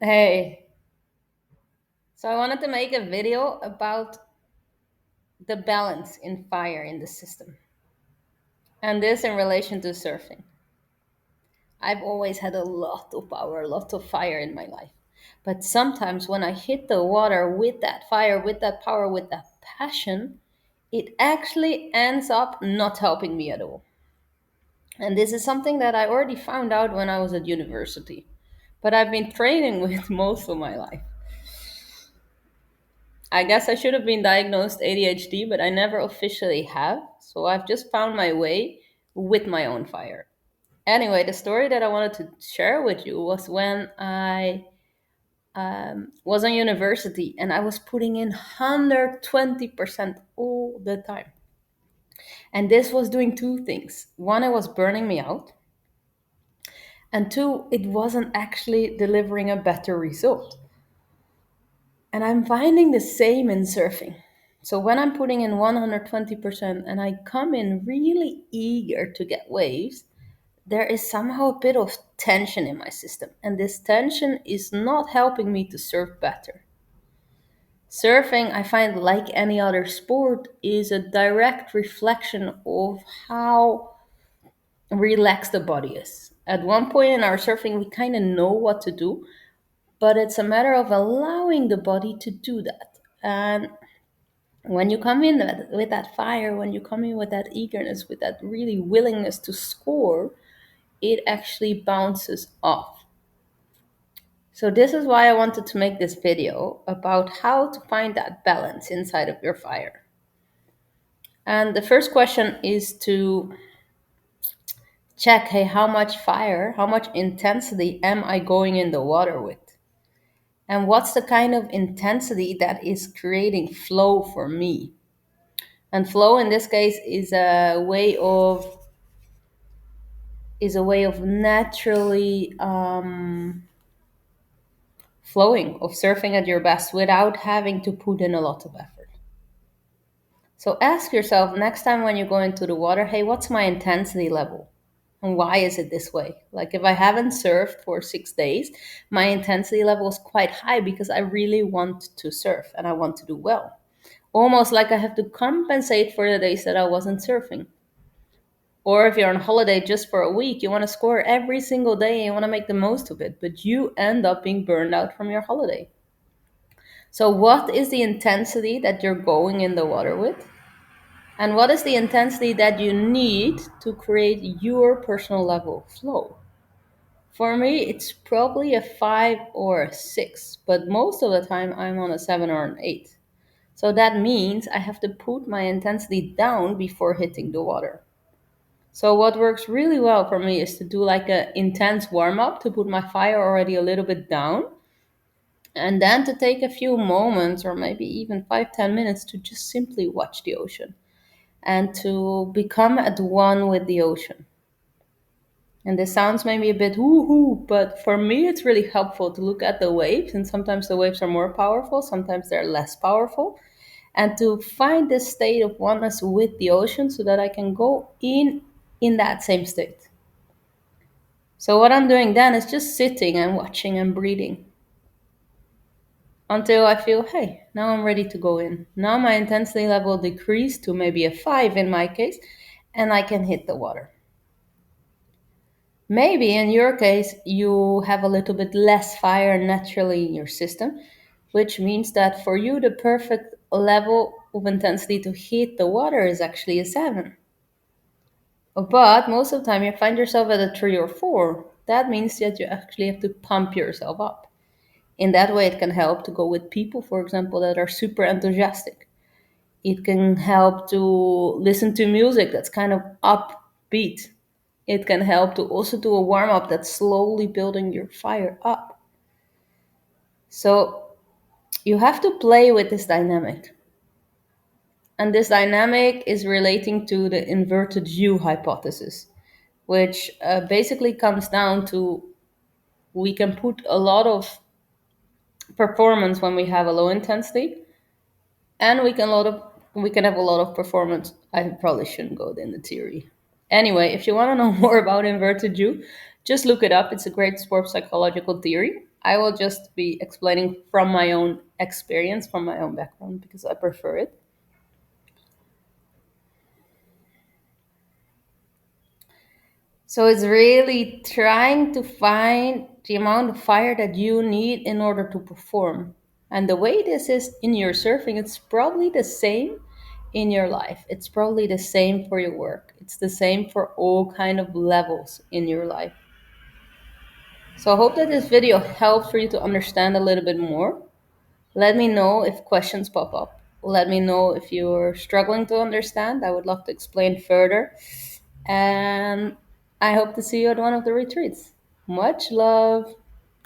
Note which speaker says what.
Speaker 1: Hey, so I wanted to make a video about the balance in fire in the system. And this in relation to surfing. I've always had a lot of power, a lot of fire in my life. But sometimes when I hit the water with that fire, with that power, with that passion, it actually ends up not helping me at all. And this is something that I already found out when I was at university. But I've been training with most of my life. I guess I should have been diagnosed ADHD, but I never officially have. So I've just found my way with my own fire. Anyway, the story that I wanted to share with you was when I was in university and I was putting in 120% all the time. And this was doing two things. One, it was burning me out. And two, it wasn't actually delivering a better result. And I'm finding the same in surfing. So when I'm putting in 120% and I come in really eager to get waves, there is somehow a bit of tension in my system. And this tension is not helping me to surf better. Surfing, I find, like any other sport, is a direct reflection of how relaxed the body is. At one point in our surfing, we kind of know what to do, but it's a matter of allowing the body to do that. And when you come in with that fire, when you come in with that eagerness, with that really willingness to score, it actually bounces off. So this is why I wanted to make this video about how to find that balance inside of your fire. And the first question is to check, hey, how much fire, how much intensity am I going in the water with? And what's the kind of intensity that is creating flow for me? And flow in this case is a way of naturally flowing, of surfing at your best without having to put in a lot of effort. So ask yourself next time when you go into the water, hey, what's my intensity level? And why is it this way? Like if I haven't surfed for 6 days, my intensity level is quite high because I really want to surf and I want to do well. Almost like I have to compensate for the days that I wasn't surfing. Or if you're on holiday just for a week, you want to score every single day and you want to make the most of it, but you end up being burned out from your holiday. So, what is the intensity that you're going in the water with? And what is the intensity that you need to create your personal level of flow? For me, it's probably a 5 or a 6, but most of the time I'm on a 7 or an 8. So that means I have to put my intensity down before hitting the water. So what works really well for me is to do like an intense warm up to put my fire already a little bit down, and then to take a few moments or maybe even 5-10 minutes to just simply watch the ocean and to become at one with the ocean. And this sounds maybe a bit woohoo, but for me it's really helpful to look at the waves, and sometimes the waves are more powerful, sometimes they're less powerful, and to find this state of oneness with the ocean so that I can go in that same state. So what I'm doing then is just sitting and watching and breathing until I feel, hey, now I'm ready to go in. Now my intensity level decreased to maybe a 5 in my case, and I can hit the water. Maybe in your case, you have a little bit less fire naturally in your system, which means that for you, the perfect level of intensity to hit the water is actually a 7. But most of the time, you find yourself at a 3 or 4. That means that you actually have to pump yourself up. In that way, it can help to go with people, for example, that are super enthusiastic. It can help to listen to music that's kind of upbeat. It can help to also do a warm up that's slowly building your fire up. So you have to play with this dynamic. And this dynamic is relating to the inverted U hypothesis, which basically comes down to we can put a lot of performance when we have a low intensity, and we can have a lot of performance. I probably shouldn't go in the theory. Anyway, if you want to know more about inverted U, just look it up. It's a great sports psychological theory. I will just be explaining from my own experience, from my own background, because I prefer it. So it's really trying to find the amount of fire that you need in order to perform. And the way this is in your surfing, it's probably the same in your life. It's probably the same for your work. It's the same for all kind of levels in your life. So I hope that this video helps for you to understand a little bit more. Let me know if questions pop up. Let me know if you're struggling to understand. I would love to explain further. And I hope to see you at one of the retreats. Much love.